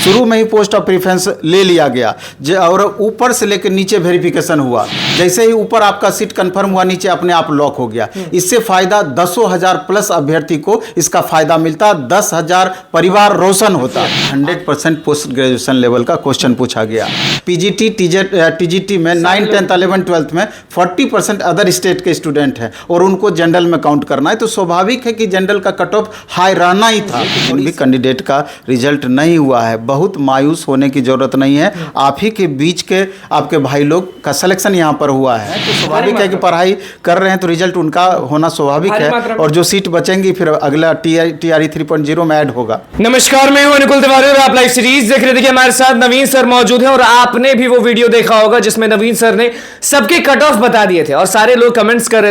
शुरू में ही post of preference ले लिया गया और ऊपर से लेकर नीचे वेरिफिकेशन हुआ। जैसे ही ऊपर आपका सीट कंफर्म हुआ, नीचे अपने आप लॉक हो गया। इससे फायदा 10,000 प्लस अभ्यर्थी को इसका फायदा मिलता, 10,000 परिवार रोशन होता। 100% पोस्ट ग्रेजुएशन लेवल का क्वेश्चन पूछा गया। पीजीटी टीजीटी में 9, 10, 11, 12 में 40% अदर स्टेट के स्टूडेंट हैं और उनको जनरल में काउंट करना है, तो स्वाभाविक है कि जनरल का कट ऑफ हाई रहना ही था। भी कैंडिडेट का रिजल्ट नहीं हुआ है, बहुत मायूस होने की जरूरत नहीं है। आप ही के बीच के आपके भाई लोग का सिलेक्शन यहाँ पर हुआ है, तो स्वाभाविक है कि पढ़ाई कर रहे हैं तो रिजल्ट उनका होना स्वाभाविक है, और जो सीट बचेंगी फिर अगला TRE 3.0 में ऐड होगा। नमस्कार, मैं हूं अनुकुल तिवारी और आप लाइव सीरीज देख रहे थे। हमारे साथ नवीन सर मौजूद हैं और आपने भी वो वीडियो देखा होगा जिसमें नवीन सर ने सबके कट ऑफ बता दिए थे और सारे लोग कमेंट कर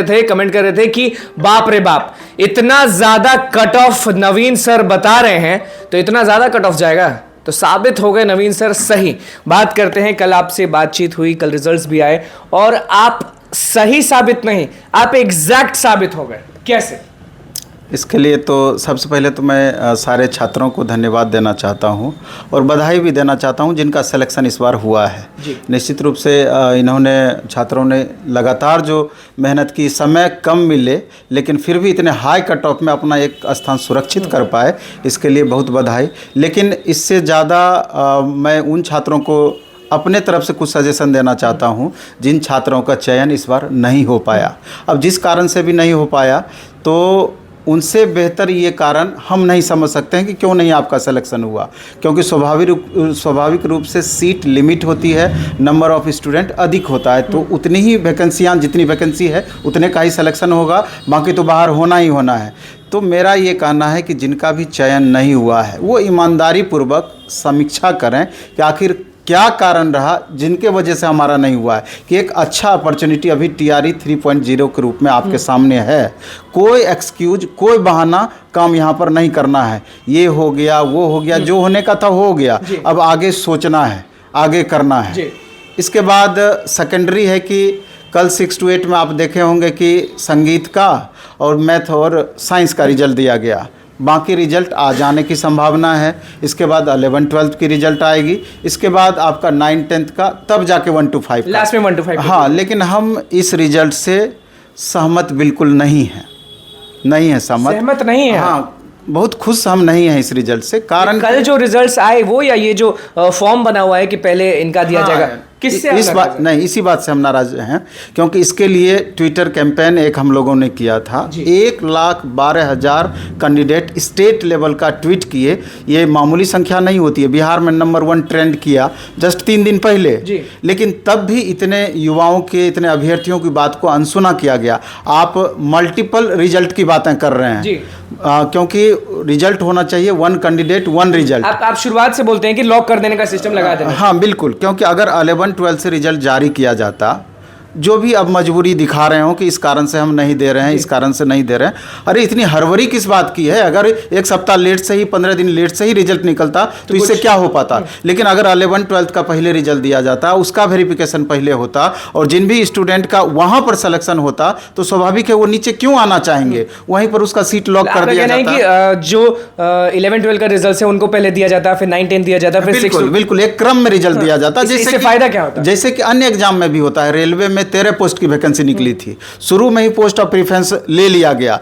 रहे थे कि बाप रे बाप, इतना ज्यादा कट ऑफ नवीन सर बता रहे हैं तो इतना ज्यादा कट ऑफ जाएगा। तो साबित हो गए नवीन सर सही। बात करते हैं, कल आपसे बातचीत हुई, कल रिजल्ट्स भी आए और आप सही साबित नहीं, आप एग्जैक्ट साबित हो गए। कैसे? इसके लिए तो सबसे पहले तो मैं सारे छात्रों को धन्यवाद देना चाहता हूं और बधाई भी देना चाहता हूं जिनका सिलेक्शन इस बार हुआ है। निश्चित रूप से इन्होंने छात्रों ने लगातार जो मेहनत की, समय कम मिले लेकिन फिर भी इतने हाई कट ऑफ में अपना एक स्थान सुरक्षित कर पाए, इसके लिए बहुत बधाई। लेकिन इससे ज़्यादा मैं उन छात्रों को अपने तरफ से कुछ सजेशन देना चाहता हूं जिन छात्रों का चयन इस बार नहीं हो पाया। अब जिस कारण से भी नहीं हो पाया तो उनसे बेहतर ये कारण हम नहीं समझ सकते हैं कि क्यों नहीं आपका सिलेक्शन हुआ, क्योंकि स्वाभाविक रूप से सीट लिमिट होती है, नंबर ऑफ स्टूडेंट अधिक होता है, तो उतनी ही वैकेंसियाँ, जितनी वैकेंसी है उतने का ही सिलेक्शन होगा, बाकी तो बाहर होना ही होना है। तो मेरा ये कहना है कि जिनका भी चयन नहीं हुआ है वो ईमानदारी पूर्वक समीक्षा करें कि आखिर क्या कारण रहा जिनके वजह से हमारा नहीं हुआ है। कि एक अच्छा अपॉर्चुनिटी अभी TRE 3.0 के रूप में आपके सामने है। कोई एक्सक्यूज, कोई बहाना काम यहाँ पर नहीं करना है। ये हो गया, वो हो गया, जो होने का था हो गया, अब आगे सोचना है, आगे करना है। इसके बाद सेकेंडरी है कि कल 6 to 8 में आप देखे होंगे कि संगीत का और मैथ और साइंस का रिजल्ट दिया गया। बाकी रिजल्ट आ जाने की संभावना है। इसके बाद 11, 12 की रिजल्ट आएगी। इसके बाद आपका 9, 10 का, तब जाके 1 to 5 लास्ट में 1 to 5। हाँ, लेकिन हम इस रिजल्ट से सहमत बिल्कुल नहीं है सहमत नहीं है। हाँ, बहुत खुश हम नहीं हैं इस रिजल्ट से। कारण कल जो रिजल्ट्स आए वो, या ये जो फॉर्म बना हुआ है कि पहले इनका दिया जाएगा, किससे इस बात नहीं, इसी बात से हम नाराज हैं, क्योंकि इसके लिए ट्विटर कैंपेन एक हम लोगों ने किया था। 1,12,000 कैंडिडेट स्टेट लेवल का ट्वीट किए। ये मामूली संख्या नहीं होती है। बिहार में नंबर 1 ट्रेंड किया जस्ट 3 दिन पहले, लेकिन तब भी इतने युवाओं के, इतने अभ्यर्थियों की बात को अनसुना किया गया। आप मल्टीपल रिजल्ट की बातें कर रहे हैं क्योंकि रिजल्ट होना चाहिए 1 कैंडिडेट 1 रिजल्ट। आप शुरुआत से बोलते हैं कि लॉक कर देने का सिस्टम लगा देना। हाँ बिल्कुल, क्योंकि अगर 11, 12 से रिजल्ट जारी किया जाता, जो भी अब मजबूरी दिखा रहे हो कि इस कारण से हम नहीं दे रहे हैं, इस कारण से नहीं दे रहे हैं, अरे इतनी हड़बड़ी किस बात की है? अगर एक सप्ताह लेट से ही, 15 दिन लेट से ही रिजल्ट निकलता तो इससे क्या हो पाता। लेकिन अगर 11, 12 का पहले रिजल्ट दिया जाता, उसका वेरिफिकेशन पहले होता और जिन भी स्टूडेंट का वहां पर सिलेक्शन होता तो स्वाभाविक है वो नीचे क्यों आना चाहेंगे, वहीं पर उसका सीट लॉक कर दिया जाता। जो 11, 12 का रिजल्ट है उनको पहले दिया जाता, फिर 9, 10 दिया जाता, फिर 6। बिल्कुल एक क्रम में रिजल्ट दिया जाता। जैसे फायदा क्या होता? जैसे कि अन्य एग्जाम में भी होता है। रेलवे में 13 पोस्ट की वैकेंसी निकली थी, शुरू में ही पोस्ट ऑफ प्रेफरेंस ले लिया गया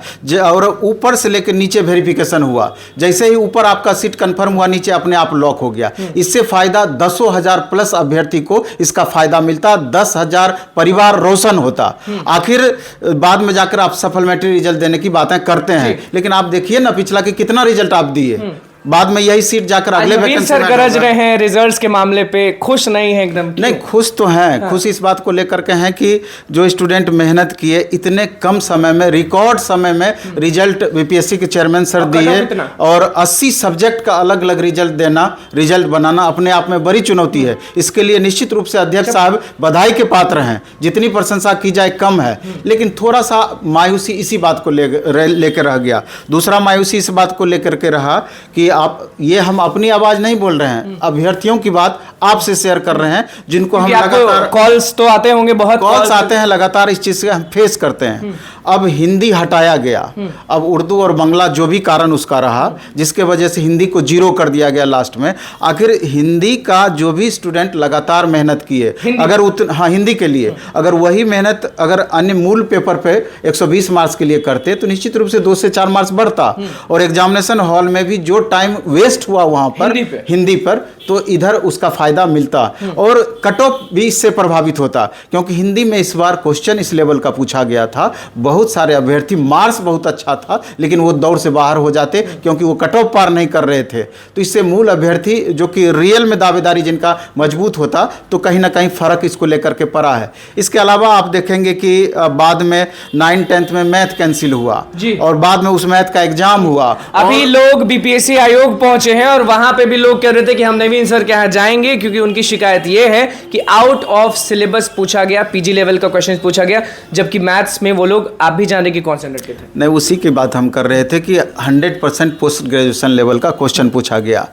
और ऊपर से लेकर नीचे वेरिफिकेशन हुआ। जैसे ही ऊपर आपका सीट कंफर्म हुआ, नीचे अपने आप लॉक हो गया। इससे फायदा 10,000 प्लस अभ्यर्थी को इसका फायदा मिलता, 10,000 परिवार रोशन होता। आखिर बाद में जाकर आप सप्लीमेंट्री रिजल्ट देने की बातें करते हैं, लेकिन आप देखिए ना पिछला कि कितना रिजल्ट आप दिए, बाद में यही सीट जाकर अगले वैकेंसी सर गरज रहे हैं रिजल्ट्स के मामले पे, खुश नहीं है एकदम? नहीं, खुश तो हैं। हाँ। खुश इस बात को लेकर के हैं कि जो स्टूडेंट मेहनत किए, इतने कम समय में, रिकॉर्ड समय में रिजल्ट बीपीएससी के चेयरमैन सर दिए और 80 सब्जेक्ट का अलग अलग रिजल्ट देना, रिजल्ट बनाना अपने आप में बड़ी चुनौती है। इसके लिए निश्चित रूप से अध्यक्ष साहब बधाई के पात्र हैं। जितनी प्रशंसा की जाए कम है, लेकिन थोड़ा सा मायूसी इसी बात को लेकर रह गया। दूसरा मायूसी इस बात को लेकर के रहा कि आप, ये हम अपनी आवाज़ नहीं बोल रहे हैं, अभ्यर्थियों की बात आपसे शेयर कर रहे हैं, जिनको हम क्योंकि आपको लगातार कॉल्स तो आते होंगे, बहुत कॉल्स आते हैं लगातार, इस चीज़ से हम फेस करते हैं। अब हिंदी हटाया गया, अब उर्दू और बांग्ला जो भी कारण उसका रहा, जिसके वजह से हिंदी को जीरो कर दिया गया लास्ट में। आखिर हिंदी का जो भी स्टूडेंट लगातार मेहनत किए, अगर हिंदी के लिए अगर वही मेहनत अगर अन्य मूल पेपर पे 120 मार्क्स के लिए करते तो निश्चित रूप से 2 से 4 मार्क्स बढ़ता, और एग्जामिनेशन हॉल में भी जो टाइम वेस्ट हुआ वहाँ पर हिंदी पर, तो इधर उसका फायदा मिलता और कट ऑफ भी इससे प्रभावित होता, क्योंकि हिंदी में इस बार क्वेश्चन इस लेवल का पूछा गया था। बहुत सारे अभ्यर्थी, मार्क्स बहुत अच्छा था लेकिन वो दौड़ से बाहर हो जाते क्योंकि वो कट ऑफ पार नहीं कर रहे थे। तो इससे मूल अभ्यर्थी जो कि रियल में दावेदारी जिनका मजबूत होता, तो कहीं ना कहीं फर्क इसको लेकर के पड़ा है। इसके अलावा आप देखेंगे कि बाद में 9th-10th में मैथ कैंसिल हुआ और बाद में उस मैथ का एग्जाम हुआ। अभी लोग बीपीएससी आयोग पहुंचे हैं और वहां पे भी लोग कह रहे थे कि हम नवीन सर के यहाँ जाएंगे, क्योंकि उनकी शिकायत ये है कि आउट ऑफ सिलेबस पूछा गया, पीजी लेवल का क्वेश्चन पूछा गया, जबकि मैथ्स में वो लोग आप भी जाने की कॉन्सेंट्रेट थे। नहीं, उसी की बात हम कर रहे थे कि 100% पोस्ट ग्रेजुएशन लेवल का क्वेश्चन पूछा गया।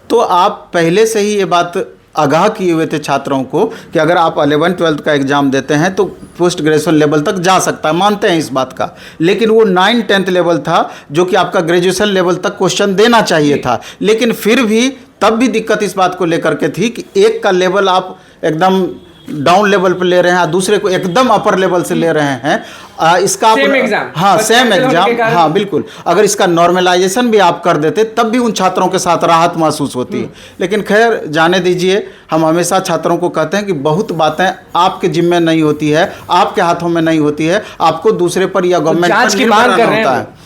तो आप पहले से ही ये बात आगाह किए हुए थे छात्रों को कि अगर आप 11th-12th का एग्जाम देते हैं तो पोस्ट ग्रेजुएशन लेवल तक जा सकता है, मानते हैं इस बात का, लेकिन वो 9th-10th लेवल था जो कि आपका ग्रेजुएशन लेवल तक क्वेश्चन देना चाहिए था। लेकिन फिर भी तब भी दिक्कत इस बात को लेकर के थी कि एक का लेवल आप एकदम डाउन लेवल पर ले रहे हैं, दूसरे को एकदम अपर लेवल से ले रहे हैं। इसका सेम एग्जाम, हाँ सेम एग्जाम, हाँ बिल्कुल, अगर इसका नॉर्मलाइजेशन भी आप कर देते तब भी उन छात्रों के साथ राहत महसूस होती है। लेकिन खैर जाने दीजिए, हम हमेशा छात्रों को कहते हैं कि बहुत बातें आपके जिम्मे नहीं होती है, आपके हाथों में नहीं होती है, आपको दूसरे पर या गवर्नमेंट पर निर्भर रहना होता है।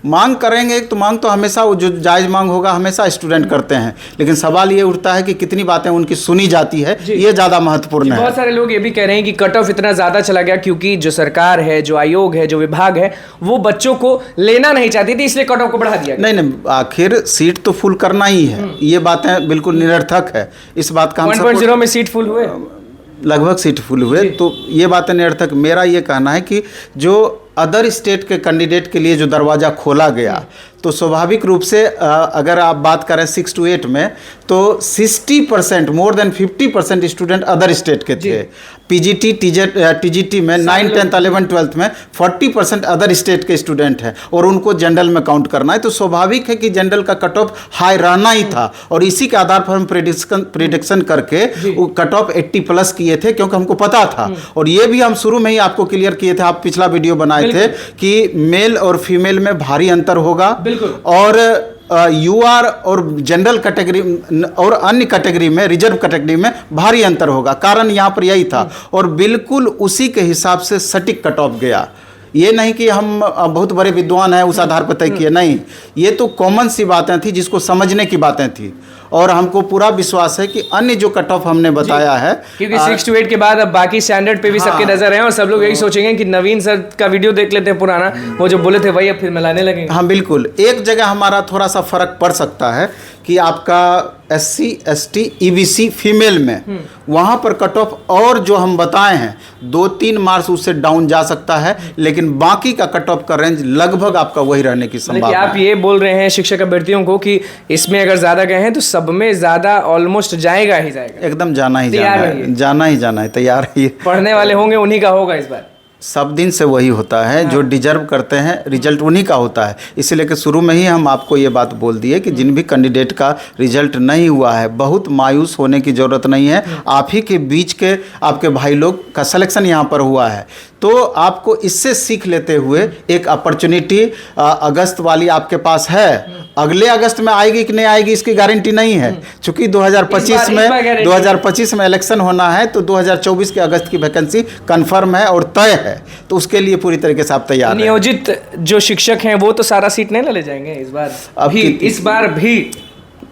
मांग करेंगे तो मांग तो हमेशा वो जो जायज़ मांग होगा हमेशा स्टूडेंट करते हैं, लेकिन सवाल ये उठता है कि कितनी बातें उनकी सुनी जाती है, ये ज़्यादा महत्वपूर्ण है। बहुत सारे लोग ये भी कह रहे हैं कि कट ऑफ इतना ज़्यादा चला गया क्योंकि जो सरकार है, जो आयोग है, जो विभाग है, वो बच्चों को लेना नहीं चाहती थी, इसलिए कट ऑफ को बढ़ा दिया गया। नहीं, आखिर सीट तो फुल करना ही है, ये बातें बिल्कुल निरर्थक है। इस बात का 1.0 में सीट फुल हुए, लगभग सीट फुल हुए, तो ये बातें निरर्थक। मेरा ये कहना है कि जो अदर स्टेट के कैंडिडेट के लिए जो दरवाज़ा खोला गया, तो स्वाभाविक रूप से अगर आप बात करें 6 to 8 में, तो 60%, more than 50% student other state के थे। पीजीटी टीजीटी में 9th, 10th, 11th, 12th में 40% अदर स्टेट के स्टूडेंट हैं और उनको जनरल में काउंट करना है, तो स्वाभाविक है कि जनरल का कट ऑफ हाई रहना ही था। और इसी के आधार पर हम प्रिडिक्शन करके वो कट ऑफ 80+ किए थे, क्योंकि हमको पता था। और ये भी हम शुरू में ही आपको क्लियर किए थे, आप पिछला वीडियो बनाए थे कि मेल और फीमेल में भारी अंतर होगा, और यूआर और जनरल कैटेगरी और अन्य कैटेगरी में, रिजर्व कैटेगरी में भारी अंतर होगा। कारण यहाँ पर यही था और बिल्कुल उसी के हिसाब से सटीक कट ऑफ गया। ये नहीं कि हम बहुत बड़े विद्वान हैं उस आधार पर तय किए, नहीं, ये तो कॉमन सी बातें थी जिसको समझने की बातें थी। और हमको पूरा विश्वास है कि अन्य जो कट ऑफ हमने बताया है, क्योंकि 6 to 8 के बाद अब बाकी स्टैंडर्ड पे भी सबके नजर है और सब लोग यही सोचेंगे कि नवीन सर का वीडियो देख लेते हैं पुराना, वो जो बोले थे वही अब फिर मिलाने लगेंगे। हाँ बिल्कुल, एक जगह हमारा थोड़ा सा फर्क पड़ सकता है कि आपका SC ST EBC फीमेल में वहाँ पर कट ऑफ और जो हम बताए हैं 2-3 मार्क्स उससे डाउन जा सकता है, लेकिन बाकी का कट ऑफ का रेंज लगभग आपका वही रहने की संभावना है। आप ये बोल रहे हैं शिक्षक अभ्यर्थियों को कि इसमें अगर ज़्यादा गए हैं तो सब में ज़्यादा ऑलमोस्ट जाएगा ही जाएगा, एकदम जाना ही जाना है, जाना ही जाना है, तैयार ही। पढ़ने वाले होंगे उन्हीं का होगा इस बार। सब दिन से वही होता है, जो डिजर्व करते हैं रिजल्ट उन्हीं का होता है। इसीलिए कि शुरू में ही हम आपको ये बात बोल दिए कि जिन भी कैंडिडेट का रिजल्ट नहीं हुआ है, बहुत मायूस होने की ज़रूरत नहीं है। आप ही के बीच के आपके भाई लोग का सिलेक्शन यहाँ पर हुआ है, तो आपको इससे सीख लेते हुए एक अपॉर्चुनिटी अगस्त वाली आपके पास है। अगले अगस्त में आएगी कि नहीं आएगी इसकी गारंटी नहीं है, क्योंकि 2025 में इलेक्शन होना है, तो 2024 के अगस्त की वैकेंसी कंफर्म है और तय है, तो उसके लिए पूरी तरीके से आप तैयार हैं। नियोजित जो शिक्षक हैं वो तो सारा सीट नहीं ले जाएंगे इस बार, अभी इस बार भी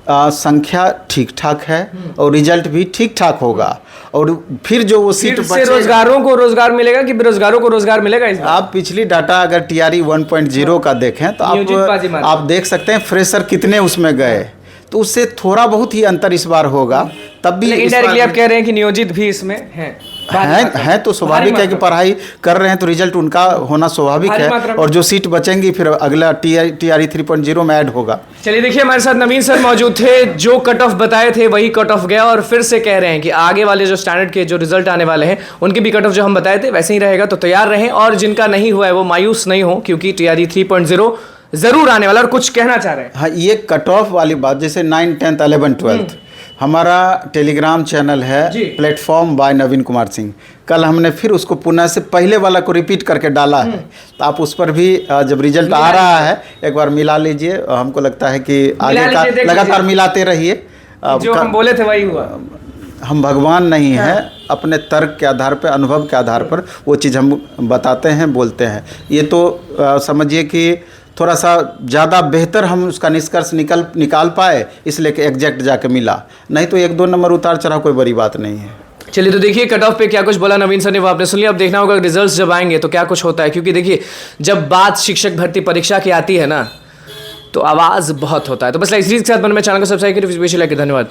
संख्या ठीक ठाक है और रिजल्ट भी ठीक ठाक होगा, और फिर जो वो सीट से रोजगारों को रोजगार मिलेगा कि बेरोजगारों को रोजगार मिलेगा इस बार? आप पिछली डाटा अगर TRE 1.0 का देखें तो आप देख सकते हैं फ्रेशर कितने उसमें गए, तो उससे थोड़ा बहुत ही अंतर इस बार होगा। तब भी इनडायरेक्टली आप कह रहे हैं कि नियोजित भी इसमें हैं। हैं तो स्वाभाविक है कि पढ़ाई कर रहे हैं तो रिजल्ट उनका होना स्वाभाविक भारी है, मात्रा में। और जो सीट बचेंगी फिर अगला TRE 3.0 में ऐड होगा। चलिए देखिए, हमारे साथ नवीन सर मौजूद थे, जो कट ऑफ बताए थे वही कट ऑफ गया, और फिर से कह रहे हैं कि आगे वाले जो स्टैंडर्ड के जो रिजल्ट आने वाले हैं उनके भी कट ऑफ जो हम बताए थे वैसे ही रहेगा, तो तैयार रहें। और जिनका नहीं हुआ है वो मायूस नहीं हो, क्योंकि TRE 3.0 जरूर आने वाला। और कुछ कहना चाह रहे हैं? हाँ, ये कट ऑफ वाली बात, जैसे 9th 10th 11th 12th हमारा टेलीग्राम चैनल है प्लेटफॉर्म बाय नवीन कुमार सिंह। कल हमने फिर उसको पुनः से पहले वाला को रिपीट करके डाला है, तो आप उस पर भी जब रिजल्ट आ रहा है एक बार मिला लीजिए। हमको लगता है कि आगे का लगातार मिलाते रहिए। जो हम बोले थे वही हुआ। हम भगवान नहीं हैं, अपने तर्क के आधार पर, अनुभव के आधार पर वो चीज़ हम बताते हैं, बोलते हैं। ये तो समझिए कि थोड़ा सा ज़्यादा बेहतर हम उसका निष्कर्ष निकाल पाए, इसलिए कि एग्जैक्ट जाके मिला, नहीं तो 1-2 नंबर उतार चढ़ाव कोई बड़ी बात नहीं है। चलिए तो देखिए कट ऑफ पे क्या कुछ बोला नवीन सर ने, वो आपने सुन लिया। अब देखना होगा रिजल्ट्स जब आएंगे तो क्या कुछ होता है, क्योंकि देखिए जब बात शिक्षक भर्ती परीक्षा की आती है ना, तो आवाज़ बहुत होता है। तो बस लाइक सीरीज के साथ मन में चैनल को सब्सक्राइब करिए। धन्यवाद।